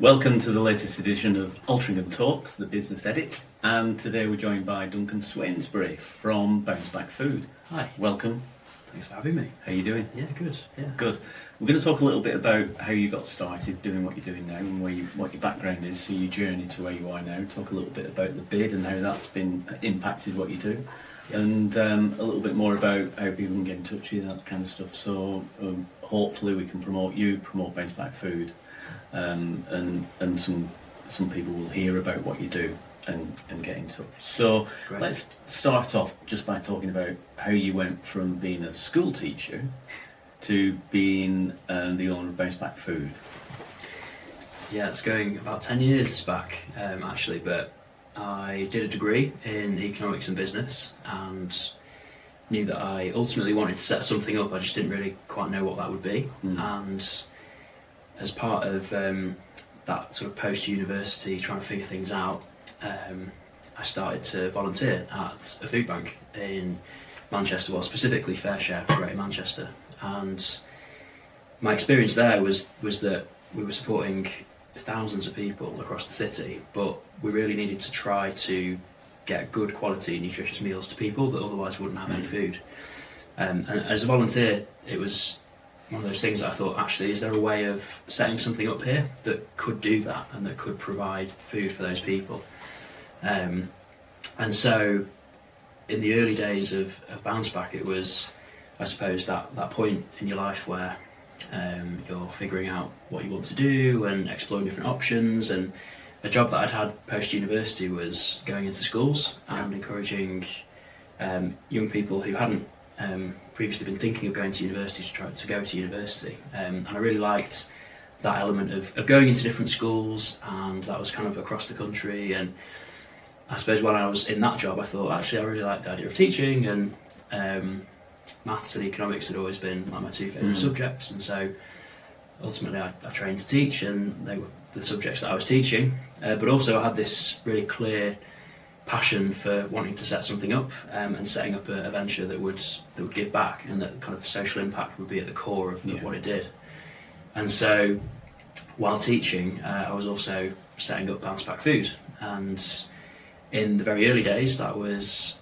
Welcome to the latest edition of Altrincham Talks the Business Edit, and today we're joined by Duncan Swainsbury from Bounceback Food. Hi. Welcome. Thanks for having me. How are you doing? Yeah, good. Yeah. Good. We're going to talk a little bit about how you got started doing what you're doing now and what your background is, so your journey to where you are now. Talk a little bit about the bid and how that's been impacted what you do, and a little bit more about how people can get in touch with you, that kind of stuff. So hopefully we can promote Bounceback Food, and some people will hear about what you do and get in touch. So Great. Let's start off just by talking about how you went from being a school teacher to being the owner of Bounceback Food. Yeah, it's going about 10 years back, actually, but I did a degree in economics and business and knew that I ultimately wanted to set something up. I just didn't really quite know what that would be. And as part of that sort of post-university trying to figure things out, I started to volunteer at a food bank in Manchester, well, specifically Fairshare, Greater Manchester. And my experience there was that we were supporting thousands of people across the city, but we really needed to try to get good quality nutritious meals to people that otherwise wouldn't have any food. And as a volunteer, it was one of those things that I thought, actually, is there a way of setting something up here that could do that and that could provide food for those people? And so in the early days of Bounceback, it was, I suppose, that point in your life where you're figuring out what you want to do and exploring different options. And a job that I'd had post-university was going into schools and encouraging young people who hadn't previously been thinking of going to university to try to go to university. And I really liked that element of going into different schools, and that was kind of across the country. And I suppose when I was in that job, I thought, actually, I really like the idea of teaching, and maths and economics had always been like my two favourite subjects. And so ultimately I trained to teach, and they were the subjects that I was teaching. But also I had this really clear passion for wanting to set something up, and setting up a venture that would give back, and that kind of social impact would be at the core of what it did. And so while teaching, I was also setting up Bounceback Food, and in the very early days that was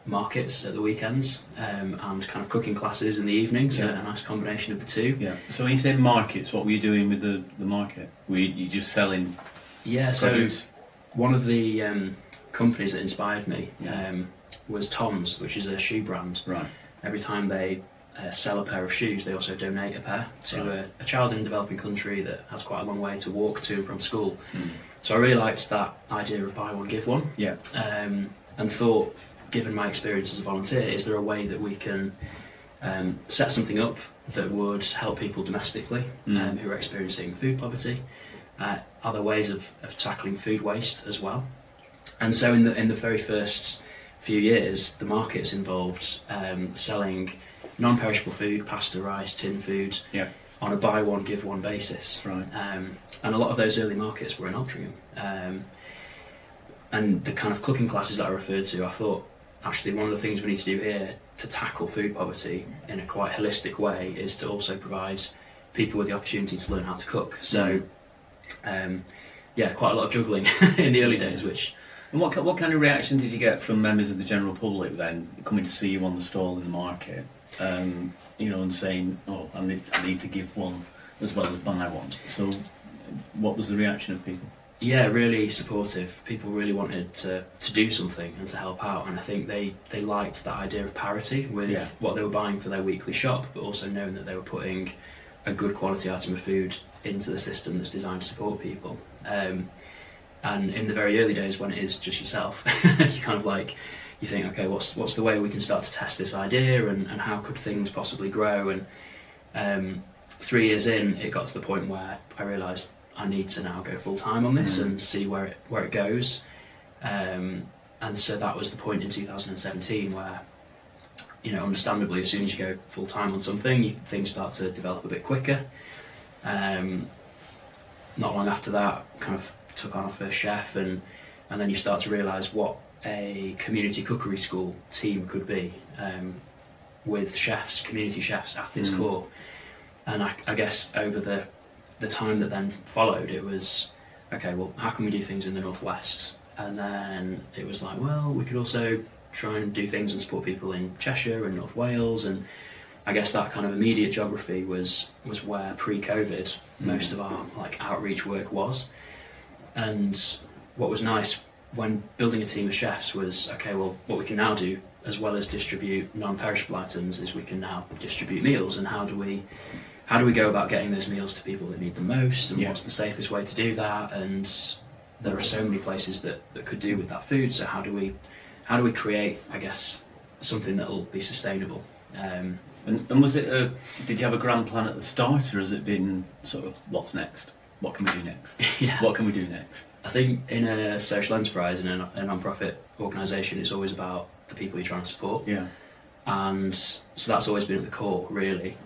markets at the weekends, and kind of cooking classes in the evenings, a nice combination of the two. Yeah. So when you say markets, what were you doing with the market? Were you just selling produce? So one of the companies that inspired me was Tom's, which is a shoe brand. Right. Every time they sell a pair of shoes, they also donate a pair to a child in a developing country that has quite a long way to walk to and from school. So I really liked that idea of buy one, give one. Yeah. And thought, given my experience as a volunteer, is there a way that we can set something up that would help people domestically who are experiencing food poverty? Are there ways of tackling food waste as well? And so in the very first few years, the markets involved selling non-perishable food, pasta, rice, tin food, on a buy one, give one basis. Right. And a lot of those early markets were in Altrincham. And the kind of cooking classes that I referred to, I thought, actually, one of the things we need to do here to tackle food poverty in a quite holistic way is to also provide people with the opportunity to learn how to cook. So, quite a lot of juggling in the early days. And what kind of reaction did you get from members of the general public then, coming to see you on the stall in the market, and saying, "Oh, I need to give one as well as buy one"? So, what was the reaction of people? Yeah, really supportive. People really wanted to do something and to help out, and I think they liked that idea of parity with what they were buying for their weekly shop, but also knowing that they were putting a good quality item of food into the system that's designed to support people. And in the very early days, when it is just yourself, you kind of you think, okay, what's the way we can start to test this idea, and how could things possibly grow? And 3 years in, it got to the point where I realised I need to now go full time on this and see where it goes. And so that was the point in 2017 where, understandably, as soon as you go full time on something, things start to develop a bit quicker. Not long after that, kind of took on our first chef, and then you start to realise what a community cookery school team could be, with community chefs at its core. And I guess over the the time that then followed, it was, okay, well, how can we do things in the Northwest? And then it was like, well, we could also try and do things and support people in Cheshire and North Wales, and I guess that kind of immediate geography was where pre-COVID most of our like outreach work was. And what was nice when building a team of chefs was, okay, well, what we can now do, as well as distribute non-perishable items, is we can now distribute meals. And how do we go about getting those meals to people that need them most, and what's the safest way to do that? And there are so many places that could do with that food. So how do we create, I guess, something that will be sustainable? And was it did you have a grand plan at the start, or has it been sort of what's next? What can we do next? Yeah. What can we do next? I think in a social enterprise, in a non-profit organisation, it's always about the people you're trying to support. Yeah. And so that's always been at the core, really.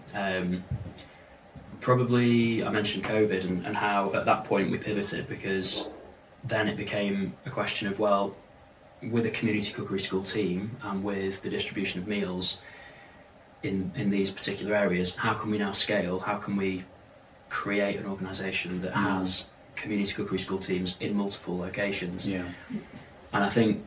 Probably I mentioned COVID and how at that point we pivoted, because then it became a question of, well, with a community cookery school team and with the distribution of meals in these particular areas, how can we now scale? How can we create an organisation that has community cookery school teams in multiple locations? Yeah. And I think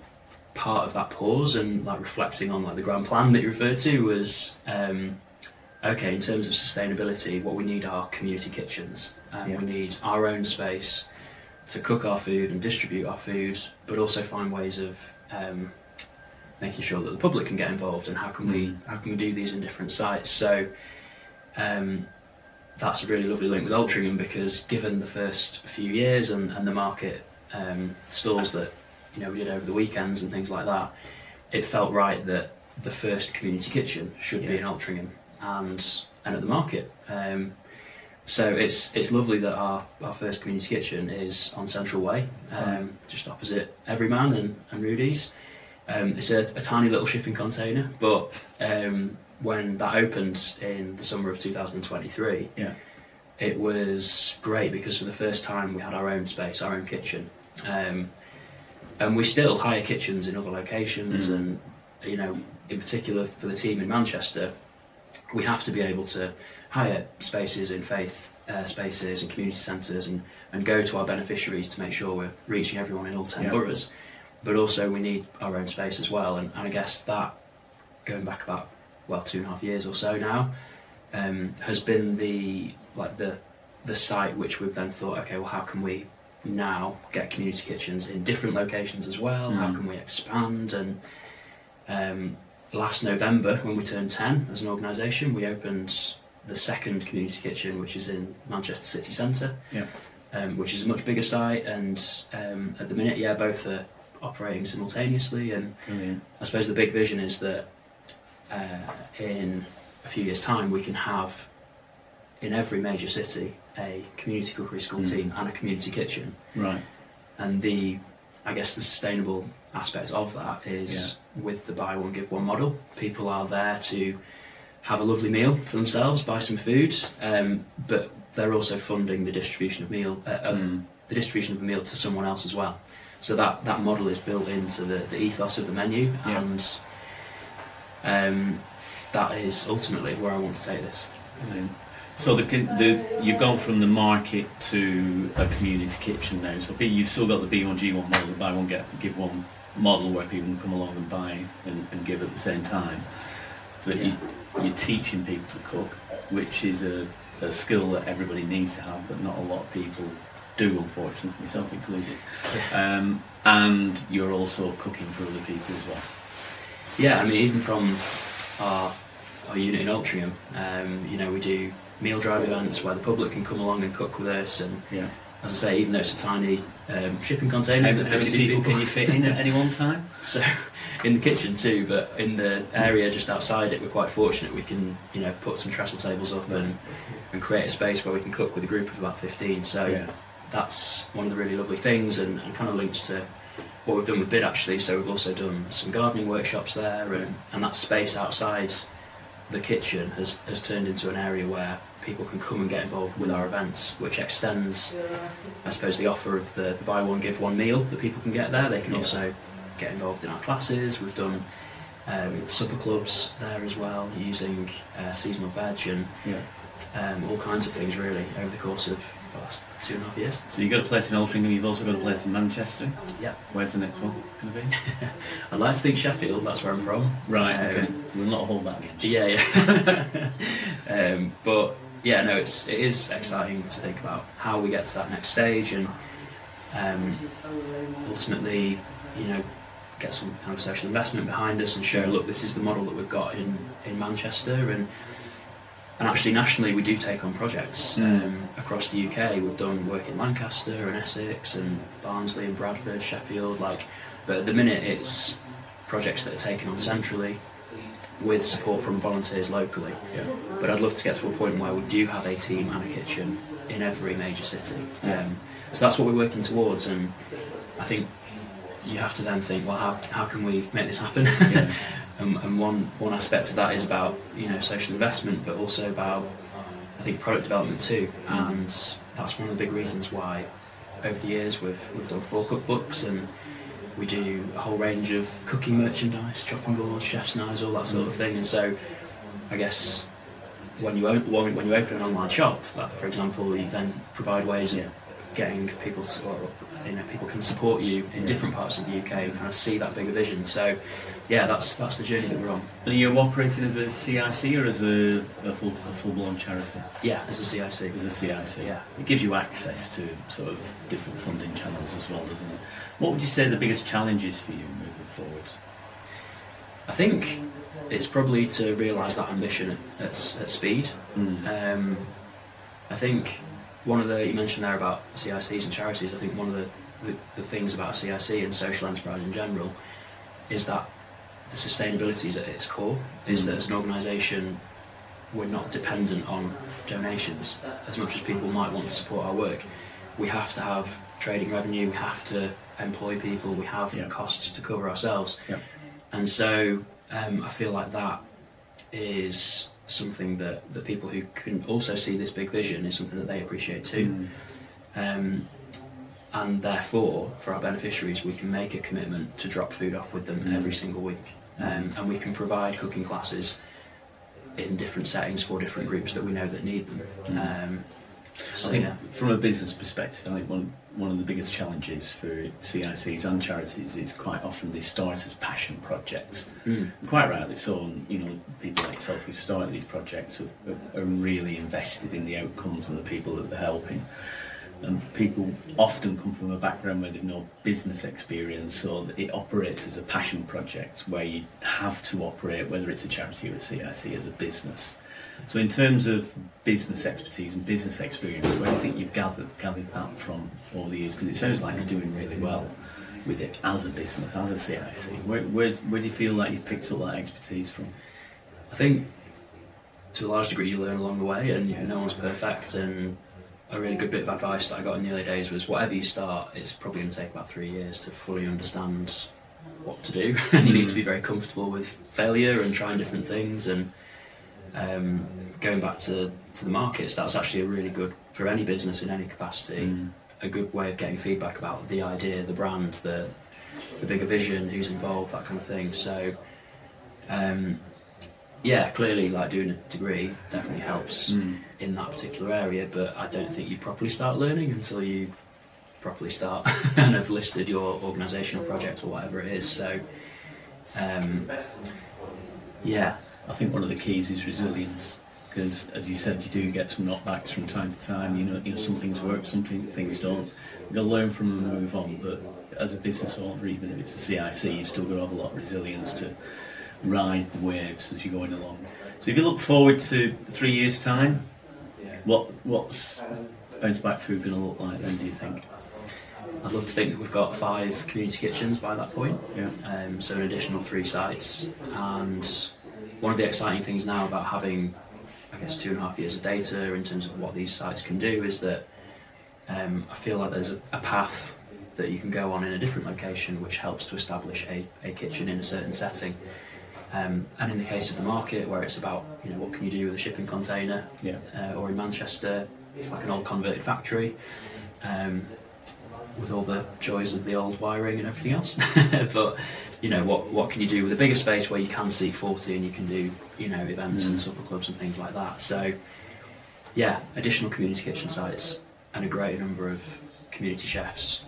part of that pause and like reflecting on like the grand plan that you referred to was, okay, in terms of sustainability, what we need are community kitchens. We need our own space to cook our food and distribute our food, but also find ways of making sure that the public can get involved, and how can we do these in different sites. So that's a really lovely link with Altrincham, because given the first few years and the market stalls that we did over the weekends and things like that, it felt right that the first community kitchen should be in Altrincham and at the market. So it's lovely that our first community kitchen is on Central Way, just opposite Everyman and Rudy's. It's a tiny little shipping container, but when that opened in the summer of 2023, it was great, because for the first time we had our own space, our own kitchen. And we still hire kitchens in other locations, and in particular for the team in Manchester, we have to be able to hire spaces in faith spaces and community centres and go to our beneficiaries to make sure we're reaching everyone in all 10 boroughs. But also we need our own space as well, and I guess that, going back about 2.5 years or so now, has been the site which we've then thought, okay, well, how can we now get community kitchens in different locations as well? How can we expand? And last November, when we turned 10 as an organisation, we opened the second community kitchen, which is in Manchester city centre, which is a much bigger site, and at the minute, both are operating simultaneously. And I suppose the big vision is that in a few years' time we can have in every major city a community cookery school team and a community kitchen. Right. And the sustainable aspect of that is with the buy one give one model. People are there to have a lovely meal for themselves, buy some food, but they're also funding the distribution of the distribution of the meal to someone else as well. So that model is built into the ethos of the menu, and that is ultimately where I want to take this. So you've gone from the market to a community kitchen now. So you've still got the B1G1 model, the buy one give one model, where people can come along and buy and give at the same time. But you're teaching people to cook, which is a skill that everybody needs to have, but not a lot of people do, unfortunately, myself included. And you're also cooking for other people as well. Yeah, I mean, even from our unit in Altrincham, we do meal drive events where the public can come along and cook with us, and as I say, even though it's a tiny shipping container, how many people can you fit in at any one time? So in the kitchen too, but in the area just outside it, we're quite fortunate. We can put some trestle tables up and create a space where we can cook with a group of about 15. So that's one of the really lovely things, and kind of links to what we've done with BID actually. So we've also done some gardening workshops there, and that space outside the kitchen has turned into an area where people can come and get involved with our events, which extends, I suppose, the offer of the buy one give one meal that people can get there. They can also get involved in our classes. We've done supper clubs there as well, using seasonal veg, and all kinds of things really over the course of the last 2.5 years. So you've got a place in Altrincham, you've also got a place in Manchester. Yeah. Where's the next one going to be? I'd like to think Sheffield, that's where I'm from. Right, okay. We'll not hold that against you. Yeah. But yeah, no, it is exciting to think about how we get to that next stage and ultimately, get some kind of social investment behind us and show, look, this is the model that we've got in Manchester, and actually nationally we do take on projects across the UK. We've done work in Lancaster and Essex and Barnsley and Bradford, Sheffield, but at the minute it's projects that are taken on centrally with support from volunteers locally. Yeah. But I'd love to get to a point where we do have a team and a kitchen in every major city. So that's what we're working towards, and I think you have to then think, well, how can we make this happen? Yeah. and one aspect of that is about social investment, but also about, I think, product development too. And that's one of the big reasons why over the years we've done 4 cookbooks, and we do a whole range of cooking merchandise, chopping boards, chef's knives, all that sort of thing. And so I guess when you open an online shop, for example, you then provide ways of getting people people can support you in different parts of the UK and kind of see that bigger vision. So yeah, that's the journey that we're on. Are you operating as a CIC or as a full-blown charity? Yeah, as a CIC. As a CIC. Yeah. It gives you access to sort of different funding channels as well, doesn't it? What would you say the biggest challenge is for you moving forward? I think it's probably to realise that ambition at speed. I think one of you mentioned there about CICs and charities, I think one of the things about a CIC and social enterprise in general is that the sustainability is at its core, is that as an organisation we're not dependent on donations. As much as people might want to support our work, we have to have trading revenue, we have to employ people, we have costs to cover ourselves. And so I feel like that is something that people who can also see this big vision is something that they appreciate too. And therefore, for our beneficiaries, we can make a commitment to drop food off with them every single week. And we can provide cooking classes in different settings for different groups that we know that need them. I think from a business perspective, I think one of the biggest challenges for CICs and charities is quite often they start as passion projects. Quite rightly so, and people like yourself who started these projects are really invested in the outcomes and the people that they're helping. And people often come from a background where they've no business experience, so it operates as a passion project where you have to operate, whether it's a charity or a CIC, as a business. So in terms of business expertise and business experience, where do you think you've gathered that from over the years? Because it sounds like you're doing really well with it as a business, as a CIC. Where do you feel like you've picked up that expertise from? I think to a large degree you learn along the way, and no one's perfect. And a really good bit of advice that I got in the early days was, whatever you start, it's probably going to take about 3 years to fully understand what to do. And you need to be very comfortable with failure and trying different things. And going back to the markets, that's actually a really good, for any business in any capacity, a good way of getting feedback about the idea, the brand, the bigger vision, who's involved, that kind of thing. So clearly doing a degree definitely helps in that particular area, but I don't think you properly start learning until you properly start and have listed your organisational project or whatever it is. So I think one of the keys is resilience, because as you said, you do get some knockbacks from time to time. Some things work, some things don't. You'll learn from them and move on, but as a business owner, even if it's a CIC, you've still got to have a lot of resilience to ride the waves as you're going along. So if you look forward to 3 years' time, what's Bounceback Food going to look like then, do you think? I'd love to think that we've got 5 community kitchens by that point, Yeah. So an additional 3 sites. And one of the exciting things now about having, I guess, 2.5 years of data in terms of what these sites can do is that I feel like there's a path that you can go on in a different location which helps to establish a kitchen in a certain setting. And in the case of the market, where it's about what can you do with a shipping container, or in Manchester, it's like an old converted factory with all the joys of the old wiring and everything else. But what can you do with a bigger space where you can seat 40 and you can do events and supper clubs and things like that. So additional community kitchen sites and a great number of community chefs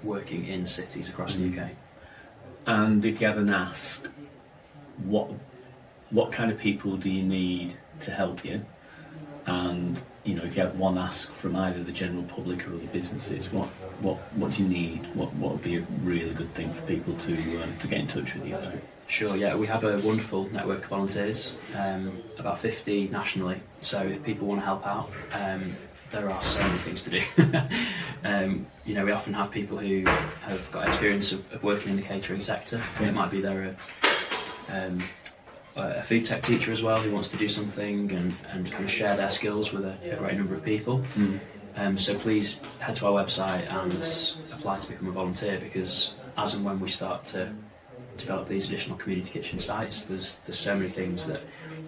working in cities across the UK. And if you had an ask, what kind of people do you need to help you? And if you had one ask from either the general public or the businesses, what do you need? What would be a really good thing for people to get in touch with you about? Sure, yeah, we have a wonderful network of volunteers, about 50 nationally. So if people want to help out, there are so many things to do. We often have people who have got experience of working in the catering sector. It might be they're a food tech teacher as well who wants to do something and kind of share their skills with a great number of people. So please head to our website and apply to become a volunteer, because as and when we start to develop these additional community kitchen sites, there's so many things that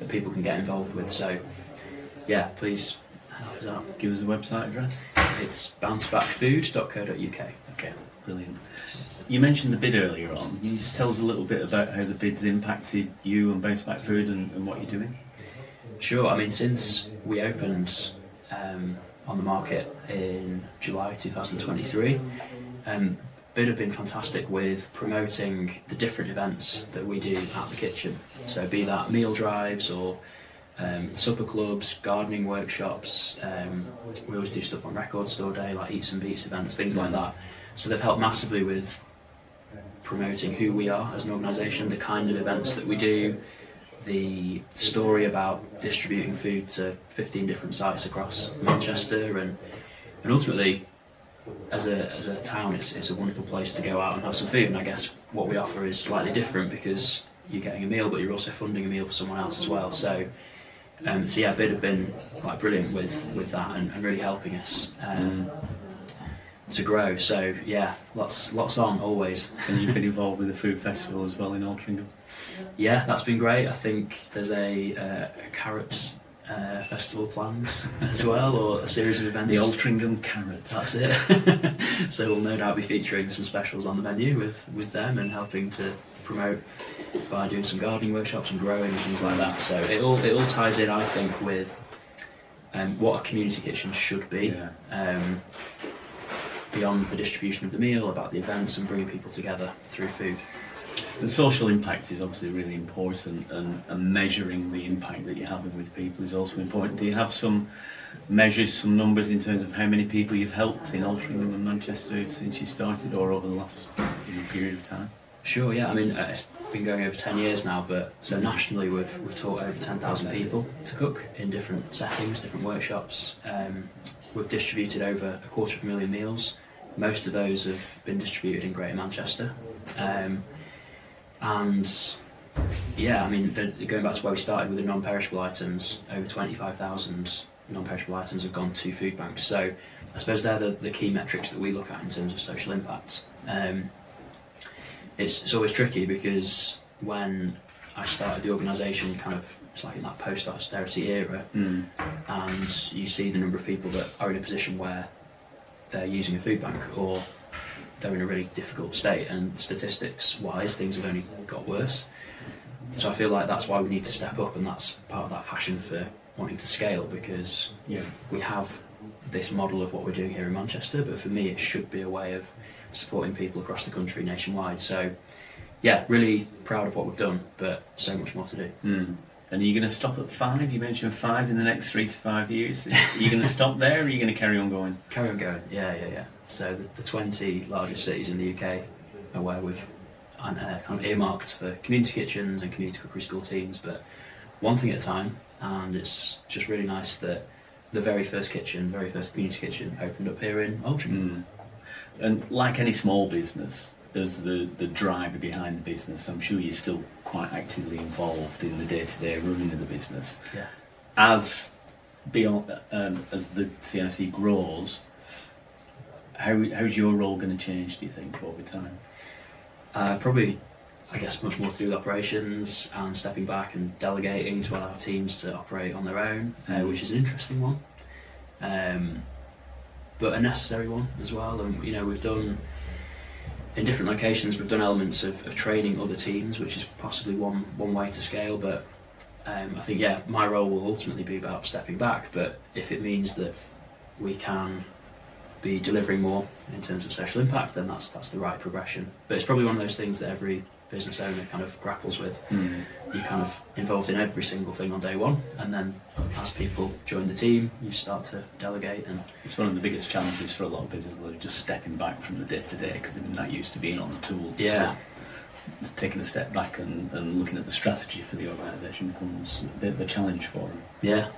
people can get involved with. So yeah, please help us out. Give us the website address. It's bouncebackfood.co.uk. Okay, brilliant. You mentioned the bid earlier on. Can you just tell us a little bit about how the bid's impacted you and Bounceback Food and what you're doing? Sure. I mean, since we opened on the market in July 2023, bid have been fantastic with promoting the different events that we do at the kitchen. So be that meal drives or supper clubs, gardening workshops. We always do stuff on Record Store Day, like Eats and Beats events, things like that. So they've helped massively with promoting who we are as an organisation, the kind of events that we do, the story about distributing food to 15 different sites across Manchester, and ultimately, as a town, it's a wonderful place to go out and have some food. And I guess what we offer is slightly different, because you're getting a meal, but you're also funding a meal for someone else as well. So bid have been quite brilliant with that and really helping us to grow. So yeah, lots on always. And you've been involved with the food festival as well in Altrincham. Yeah, that's been great. I think there's a carrot festival planned as well, or a series of events. The Altrincham Carrot. That's it. So we'll no doubt be featuring some specials on the menu with them, and helping to promote by doing some gardening workshops and growing and things like that. So it all ties in, I think, with what a community kitchen should be. Yeah. Beyond the distribution of the meal, about the events and bringing people together through food. The social impact is obviously really important, and measuring the impact that you're having with people is also important. Do you have some measures, some numbers in terms of how many people you've helped in Altrincham and Manchester since you started, or over the last period of time? Sure, yeah. I mean, it's been going over 10 years now, but so nationally we've taught over 10,000 people to cook in different settings, different workshops. We've distributed over 250,000 meals. Most of those have been distributed in Greater Manchester. And yeah, I mean, going back to where we started with the non-perishable items, over 25,000 non-perishable items have gone to food banks. So I suppose they're the key metrics that we look at in terms of social impact. It's always tricky, because when I started the organisation, kind of, it's like in that post-austerity era, and you see the number of people that are in a position where they're using a food bank, or they're in a really difficult state, and statistics-wise, things have only got worse. So I feel like that's why we need to step up, and that's part of that passion for wanting to scale, because we have this model of what we're doing here in Manchester, but for me it should be a way of supporting people across the country, nationwide. So yeah, really proud of what we've done, but so much more to do. And are you going to stop at 5? You mentioned 5 in the next 3 to 5 years. Are you going to stop there, or are you going to carry on going? Carry on going, yeah. So the 20 largest cities in the UK are where we've kind of earmarked for community kitchens and community cookery school teams, but one thing at a time. And it's just really nice that the very first community kitchen opened up here in Altrincham. And like any small business, as the driver behind the business, I'm sure you're still quite actively involved in the day-to-day running of the business. Yeah. As the CIC grows, how's your role going to change, do you think, over time? Probably, I guess, much more to do with operations and stepping back and delegating to allow teams to operate on their own, which is an interesting one, but a necessary one as well. And we've done, in different locations, we've done elements of training other teams, which is possibly one way to scale. But I think, yeah, my role will ultimately be about stepping back, but if it means that we can be delivering more in terms of social impact, then that's the right progression. But it's probably one of those things that every business owner kind of grapples with. You're kind of involved in every single thing on day one, and then as people join the team, you start to delegate. And it's one of the biggest challenges for a lot of business people, just stepping back from the day to day, because they've been that used to being on the tools. Yeah. So taking a step back and looking at the strategy for the organisation becomes a bit of a challenge for them. Yeah,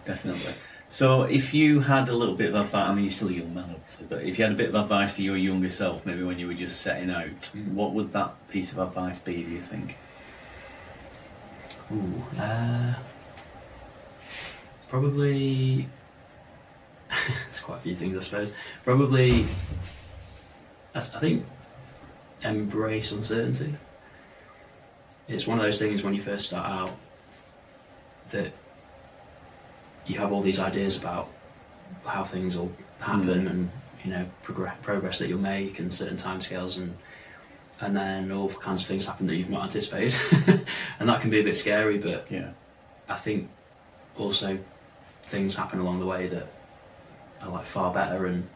Definitely. So if you had a little bit of advice, I mean you're still a young man obviously, but if you had a bit of advice for your younger self, maybe when you were just setting out, what would that piece of advice be, do you think? Probably, there's quite a few things I suppose. Probably, I think, embrace uncertainty. It's one of those things when you first start out that you have all these ideas about how things will happen and, you know, progress that you'll make and certain timescales, and then all kinds of things happen that you've not anticipated. And that can be a bit scary, but Yeah. I think also things happen along the way that are like far better and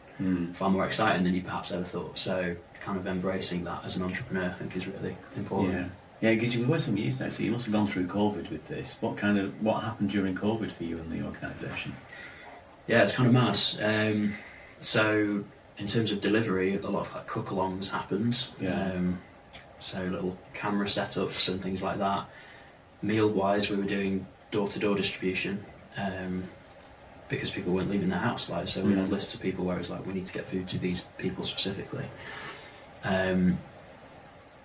far more exciting than you perhaps ever thought. So kind of embracing that as an entrepreneur, I think, is really important. Yeah, because you've worked some years now, so you must have gone through COVID with this. What happened during COVID for you and the organisation? Yeah, it's kind of mad. So in terms of delivery, a lot of like cook-alongs happened. Yeah. So little camera setups and things like that. Meal-wise, we were doing door-to-door distribution because people weren't leaving their house. Like, so we had lists of people where it's like, we need to get food to these people specifically.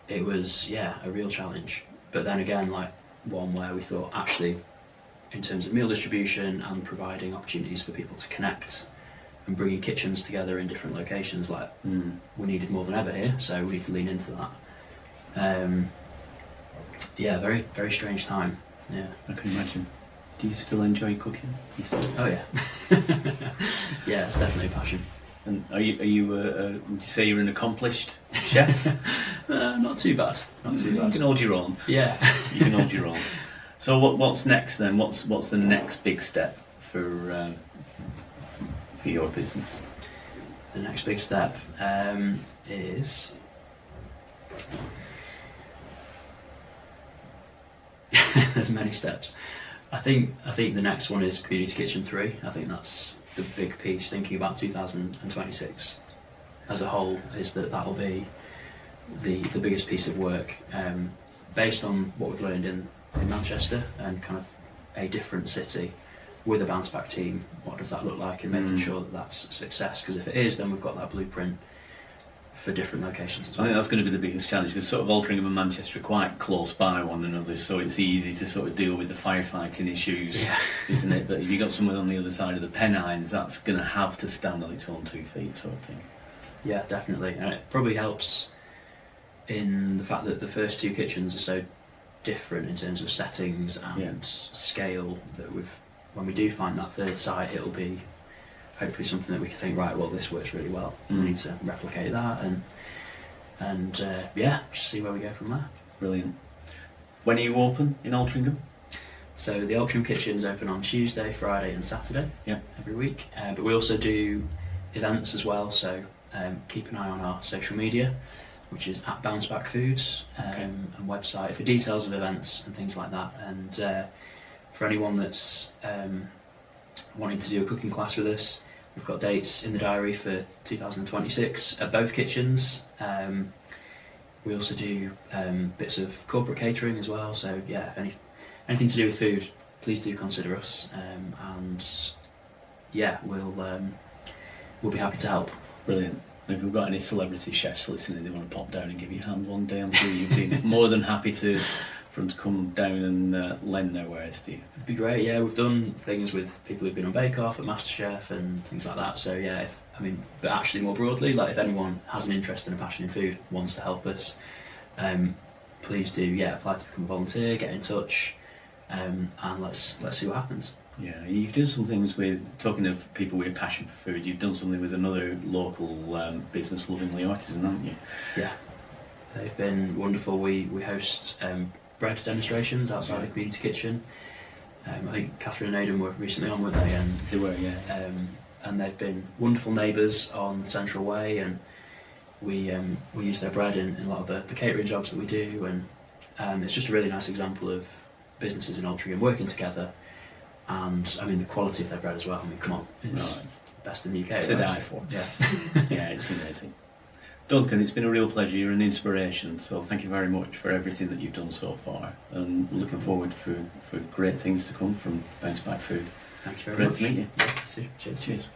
It was, a real challenge. But then again, like one where we thought, actually, in terms of meal distribution and providing opportunities for people to connect and bringing kitchens together in different locations, like we needed more than ever here, so we need to lean into that. Very, very strange time. Yeah, I can imagine. Do you still enjoy cooking? Oh yeah. Yeah, it's definitely a passion. And are you would you say you're an accomplished chef? Not too bad. Not too bad. You can hold your own. Yeah. You can hold your own. So what's next then? What's the next big step for your business? The next big step is there's many steps. I think the next one is Community Kitchen 3. I think that's the big piece, thinking about 2026 as a whole, is that'll be the biggest piece of work based on what we've learned in Manchester and kind of a different city with a Bounceback team. What does that look like, and making sure that that's a success, because if it is, then we've got that blueprint for different locations as well. I think that's going to be the biggest challenge, because sort of Altrincham and Manchester are quite close by one another, so it's easy to sort of deal with the firefighting issues, isn't it? But if you've got someone on the other side of the Pennines, that's going to have to stand on its own 2 feet, sort of thing. Yeah, definitely. And it probably helps in the fact that the first 2 kitchens are so different in terms of settings and scale, that when we do find that third site, it'll be hopefully something that we can think, right, well, this works really well. We need to replicate that and just see where we go from there. Brilliant. When are you open in Altrincham? So the Altrincham kitchen's open on Tuesday, Friday and Saturday every week. But we also do events as well, so keep an eye on our social media, which is at Bounceback Food, and website for details of events and things like that. And for anyone that's wanting to do a cooking class with us, we've got dates in the diary for 2026 at both kitchens. We also do bits of corporate catering as well, so if anything to do with food, please do consider us, we'll be happy to help. Brilliant. And if we've got any celebrity chefs listening, they want to pop down and give you a hand one day, I'm sure you'd be more than happy to come down and lend their wares to you. It'd be great. Yeah, we've done things with people who've been on Bake Off, at MasterChef and things like that. So but actually more broadly, like if anyone has an interest and a passion in food, wants to help us, please do apply to become a volunteer, get in touch, and let's see what happens. Yeah, you've done some things with, talking of people with a passion for food, you've done something with another local business, Lovingly Artisan, haven't you? Yeah, they've been wonderful. We host bread demonstrations outside the community kitchen. I think Catherine and Aidan were recently on, weren't they? And They were, yeah. and they've been wonderful neighbours on Central Way, and we use their bread in a lot of the catering jobs that we do, and it's just a really nice example of businesses in Altrincham working together. And I mean, the quality of their bread as well. I mean, come on, it's best in the UK. It's a die for. Yeah. Yeah, it's amazing. Duncan, it's been a real pleasure. You're an inspiration, so thank you very much for everything that you've done so far, and looking forward for great things to come from Bounceback Food. Thank you very Great much. to meet you. Yeah, cheers. Cheers.